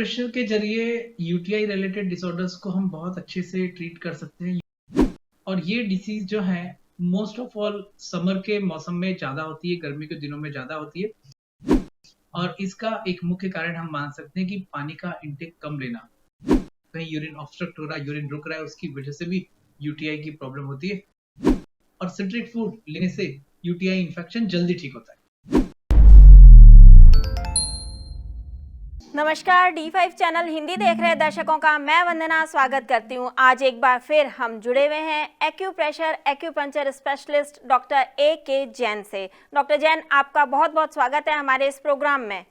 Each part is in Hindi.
एक्यूप्रेशर के जरिए यूटीआई रिलेटेड डिसऑर्डर्स को हम बहुत अच्छे से ट्रीट कर सकते हैं। और ये डिसीज जो है मोस्ट ऑफ ऑल समर के मौसम में ज्यादा होती है, गर्मी के दिनों में ज्यादा होती है। और इसका एक मुख्य कारण हम मान सकते हैं कि पानी का इंटेक कम लेना। कहीं यूरिन ऑब्स्ट्रक्ट हो रहा है, यूरिन रुक रहा है, उसकी वजह से भी यूटीआई की प्रॉब्लम होती है। और सिट्रिक फूड लेने से यूटीआई इन्फेक्शन जल्दी ठीक होता है। नमस्कार, D5 चैनल हिंदी देख रहे दर्शकों का मैं वंदना स्वागत करती हूं। आज एक बार फिर हम जुड़े हुए हैं acupressure acupuncture specialist doctor A.K. Jain से। डॉक्टर जैन, आपका बहुत बहुत स्वागत है हमारे इस प्रोग्राम में।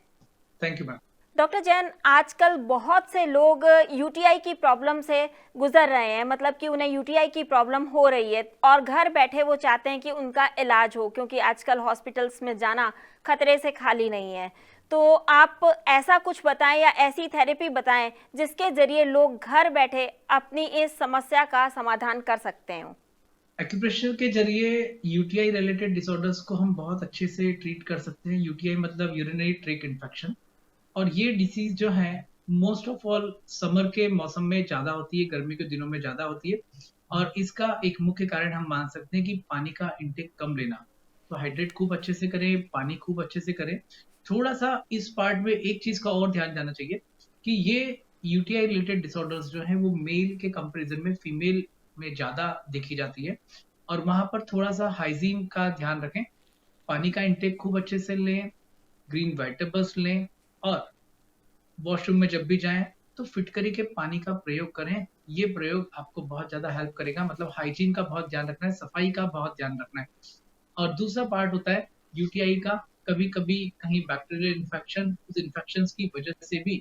Thank you ma'am. Doctor Jain, आजकल बहुत से लोग यूटीआई की प्रॉब्लम से गुजर रहे हैं, मतलब कि उन्हें यूटीआई की प्रॉब्लम हो रही है और घर बैठे वो चाहते हैं कि उनका इलाज हो, क्योंकि आजकल हॉस्पिटल्स में जाना खतरे से खाली नहीं है। तो आप ऐसा कुछ बताएं या ऐसी थेरेपी बताएं जिसके जरिए लोग घर बैठे अपनी इस समस्या का समाधान कर सकते हैं। एक्यूप्रेशर के जरिए यूटीआई रिलेटेड डिसऑर्डर्स को हम बहुत अच्छे से ट्रीट कर सकते हैं। यूटीआई मतलब यूरिनरी ट्रैक्ट इन्फेक्शन। और ये डिसीज जो है मोस्ट ऑफ ऑल समर के मौसम में ज्यादा होती है, गर्मी के दिनों में ज्यादा होती है। और इसका एक मुख्य कारण हम मान सकते हैं कि पानी का इंटेक कम लेना। तो हाइड्रेट खूब अच्छे से करें, पानी खूब अच्छे से करें। थोड़ा सा इस पार्ट में एक चीज का और ध्यान देना चाहिए कि ये यूटीआई रिलेटेड डिसऑर्डर्स जो है वो मेल के कंपैरिजन में फीमेल में ज्यादा देखी जाती है। और वहां पर थोड़ा सा हाइजीन का ध्यान रखें, पानी का इंटेक खूब अच्छे से लें, ग्रीन वेजिटेबल्स लें, और वॉशरूम में जब भी जाएं तो फिटकरी के पानी का प्रयोग करें। ये प्रयोग आपको बहुत ज्यादा हेल्प करेगा। मतलब हाइजीन का बहुत ध्यान रखना है, सफाई का बहुत ध्यान रखना है। और दूसरा पार्ट होता है यूटीआई का, कभी कभी कहीं बैक्टीरियल इन्फेक्शन, उस इन्फेक्शन की वजह से भी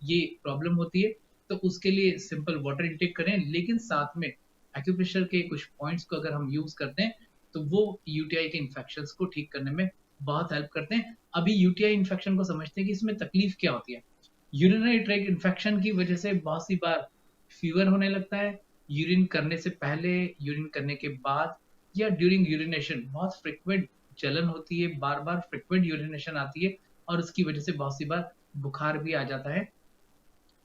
ये प्रॉब्लम होती है। तो उसके लिए सिंपल वाटर इंटेक करें, लेकिन साथ में एक्यूप्रेशर के कुछ पॉइंट्स को अगर हम यूज करते हैं तो वो यूटीआई के इन्फेक्शन को ठीक करने में बहुत हेल्प करते हैं। अभी यूटीआई इन्फेक्शन को समझते हैं कि इसमें तकलीफ क्या होती है। यूरिनरी ट्रैक्ट इन्फेक्शन की वजह से बहुत सी बार फीवर होने लगता है, यूरिन करने से पहले, यूरिन करने के बाद, या ड्यूरिंग यूरिनेशन बहुत फ्रिक्वेंट जलन होती है, बार बार फ्रिक्वेंट यूरिनेशन आती है, और उसकी वजह से बहुत सी बार बुखार भी आ जाता है।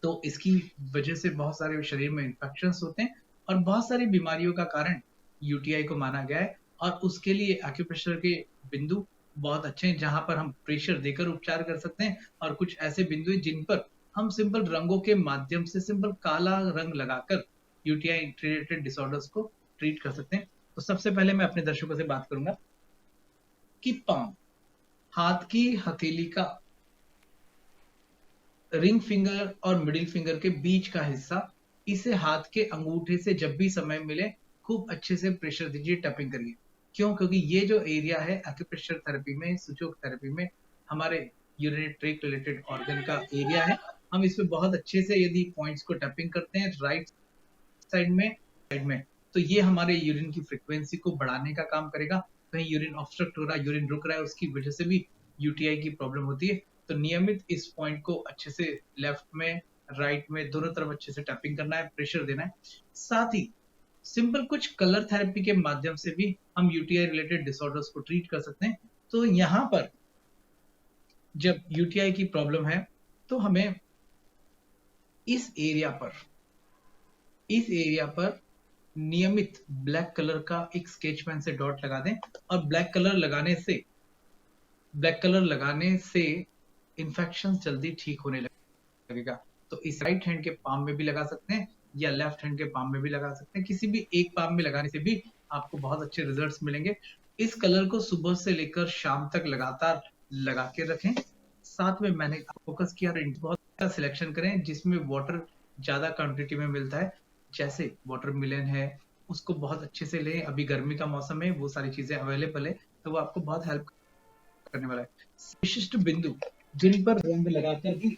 तो इसकी वजह से बहुत सारे शरीर में इन्फेक्शंस होते हैं और बहुत सारी बीमारियों का कारण यूटीआई को माना गया है। और उसके लिए एक्यूप्रेशर के बिंदु बहुत अच्छे हैं जहां पर हम प्रेशर देकर उपचार कर सकते हैं, और कुछ ऐसे बिंदु हैं जिन पर हम सिंपल रंगों के माध्यम से सिंपल काला रंग लगाकर यूटीआई रिलेटेड डिसऑर्डर्स को ट्रीट कर सकते हैं। तो सबसे पहले मैं अपने दर्शकों से बात करूंगा कि पाम, हाथ की हथेली का रिंग फिंगर और मिडिल फिंगर के बीच का हिस्सा, इसे हाथ के अंगूठे से जब भी समय मिले खूब अच्छे से प्रेशर दीजिए, टैपिंग करिए। क्यों? क्योंकि ये जो एरिया है एक्यूप्रेशर थेरेपी में, सुचोक थेरेपी में, हमारे यूरिनरी ट्रैक्ट रिलेटेड ऑर्गन का एरिया है। हम इसमें बहुत अच्छे से यदि पॉइंट्स को टैपिंग करते हैं राइट साइड में, तो ये हमारे यूरिन की फ्रीक्वेंसी को बढ़ाने का काम करेगा। कहीं यूरिन ऑब्स्ट्रक्ट हो रहा है, यूरिन रुक रहा है, उसकी वजह से भी यूटीआई की प्रॉब्लम होती है। तो नियमित इस पॉइंट को अच्छे से लेफ्ट में, राइट में, दोनों तरफ अच्छे से टैपिंग करना है, प्रेशर देना है। साथ ही सिंपल कुछ कलर थेरेपी के माध्यम से भी हम यूटीआई रिलेटेड डिसऑर्डर्स को ट्रीट कर सकते हैं। तो यहाँ पर जब यूटीआई की प्रॉब्लम है तो हमें इस एरिया पर नियमित ब्लैक कलर का एक स्केच पेन से डॉट लगा दें। और ब्लैक कलर लगाने से इन्फेक्शन जल्दी ठीक होने लगेगा। तो इस राइट हैंड के पाम में भी लगा सकते हैं या लेफ्ट हैंड के पाम में भी लगा सकते हैं। किसी भी एक पाम में लगाने से भी आपको बहुत अच्छे रिजल्ट्स मिलेंगे। इस कलर को सुबह से लेकर शाम तक लगातार लगा के रखें। साथ में मैंने फोकस किया, बहुत सिलेक्शन करें जिसमें वाटर ज्यादा क्वांटिटी में मिलता है। जैसे वाटरमेलन है, उसको बहुत अच्छे से लें। अभी गर्मी का मौसम है, वो सारी चीजें अवेलेबल है, तो वो आपको बहुत हेल्प करने वाला है। विशिष्ट बिंदु जिन पर रंग लगाकर भी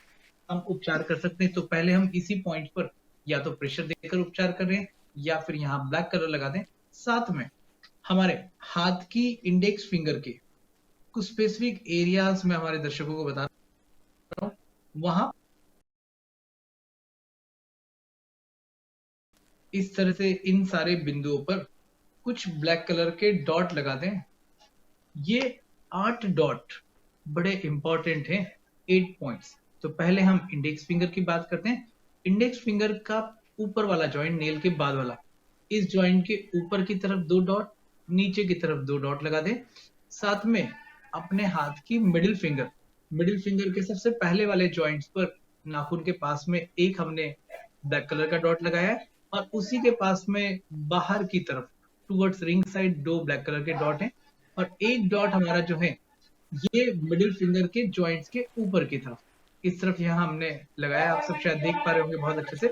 हम उपचार कर सकते हैं। तो पहले हम इसी पॉइंट पर या तो प्रेशर देकर उपचार करें या फिर यहाँ ब्लैक कलर लगा दें। साथ में हमारे हाथ की इंडेक्स फिंगर के कुछ स्पेसिफिक एरियाज में हमारे दर्शकों को बता रहा हूं, वहां इस तरह से इन सारे बिंदुओं पर कुछ ब्लैक कलर के डॉट लगा दें। ये 8 डॉट बड़े इंपॉर्टेंट हैं, 8 पॉइंट्स। तो पहले हम इंडेक्स फिंगर की बात करते हैं। इंडेक्स फिंगर का ऊपर वाला जॉइंट, नेल के बाद वाला, इस जॉइंट के ऊपर की तरफ 2 डॉट, नीचे की तरफ 2 डॉट लगा दें। साथ में अपने हाथ की मिडिल फिंगर के सबसे पहले वाले जॉइंट्स पर नाखून के पास में एक हमने ब्लैक कलर का डॉट लगाया है, और उसी के पास में बाहर की तरफ towards ring side 2 black colour के डॉट हैं, और एक डॉट हमारा जो है ये मिडिल फिंगर के जॉइंट्स के ऊपर की तरफ, इस तरफ यहाँ हमने लगाया। आप सब शायद देख पा रहे होंगे बहुत अच्छे से।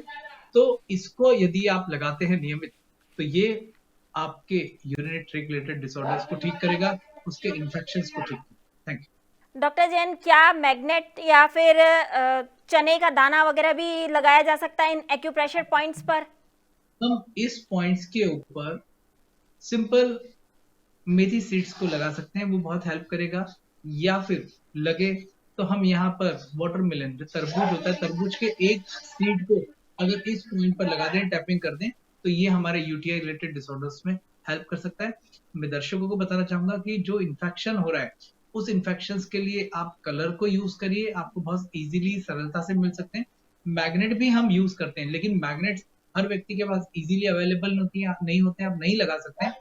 तो इसको यदि आप लगाते हैं नियमित, तो ये आपके यूरिनरी ट्रैक्ट रिलेटेड डिसऑर्डर्स को ठीक करेगा, उसके इन्फेक्शंस को ठीक करेगा। Thank you. डॉक्टर जैन, क्या मैग्नेट या फिर चने का दाना वगैरह भी लगाया जा सकता है इन एक्यूप्रेशर पॉइंट्स पर? हम इस पॉइंट्स के ऊपर सिंपल मेथी सीड्स को लगा सकते हैं, वो बहुत हेल्प करेगा। या फिर लगे तो हम यहाँ पर वाटरमेलन, जो तरबूज होता है, तरबूज के एक सीड को अगर इस पॉइंट पर लगा दें, टैपिंग कर दें, तो ये हमारे यूटीआई रिलेटेड डिसऑर्डर्स में हेल्प कर सकता है। मैं दर्शकों को बताना चाहूंगा कि जो इन्फेक्शन हो रहा है, उस इन्फेक्शन के लिए आप कलर को यूज करिए, आपको बहुत इजीली, सरलता से मिल सकते हैं। मैग्नेट भी हम यूज करते हैं, लेकिन मैग्नेट्स हर व्यक्ति के पास इजीली अवेलेबल नहीं होते हैं, आप नहीं लगा सकते हैं।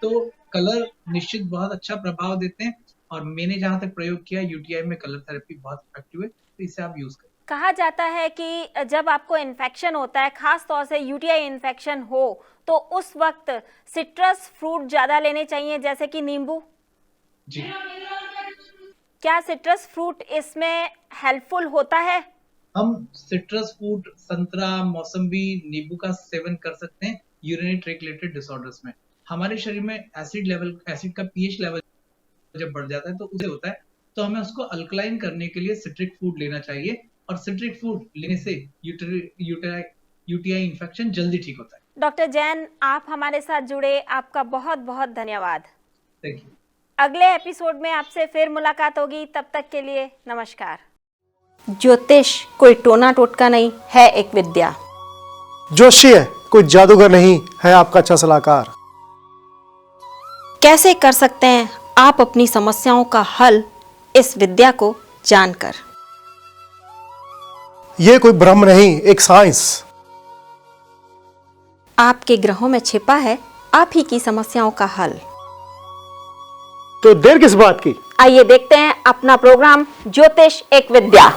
तो कलर निश्चित बहुत अच्छा प्रभाव देते हैं, और मैंने जहां तक प्रयोग किया यूटीआई में कलर थेरेपी बहुत इफेक्टिव है, तो इसे आप यूज करें। कहा जाता है कि जब आपको इन्फेक्शन होता है, खास तौर से यूटीआई इन्फेक्शन हो, तो उस वक्त सिट्रस फ्रूट ज्यादा लेने चाहिए, जैसे कि नींबू। जी, क्या सिट्रस फ्रूट इसमें हेल्पफुल होता है? हम सिट्रस फ्रूट, संतरा, मौसम्बी, नींबू का सेवन कर सकते हैं यूरिनरी ट्रैक्ट रिलेटेड डिसऑर्डर्स में। हमारे शरीर में एसिड का पीएच लेवल जब बढ़ जाता है तो उसे होता है, तो हमें उसको अल्कलाइन करने के लिए सिट्रिक फूड लेना चाहिए, और सिट्रिक फूड लेने से यूटीआई इन्फेक्शन जल्दी ठीक होता है। डॉक्टर जैन, आप हमारे साथ जुड़े, आपका बहुत बहुत धन्यवाद। Thank you. अगले एपिसोड में आपसे फिर मुलाकात होगी, तब तक के लिए नमस्कार। ज्योतिष कोई टोना टोटका नहीं है, एक विद्या। जोशी कोई जादूगर नहीं है, आपका अच्छा सलाहकार। कैसे कर सकते हैं आप अपनी समस्याओं का हल इस विद्या को जानकर? यह कोई भ्रम नहीं, एक साइंस। आपके ग्रहों में छिपा है आप ही की समस्याओं का हल। तो देर किस बात की? आइए देखते हैं अपना प्रोग्राम ज्योतिष एक विद्या।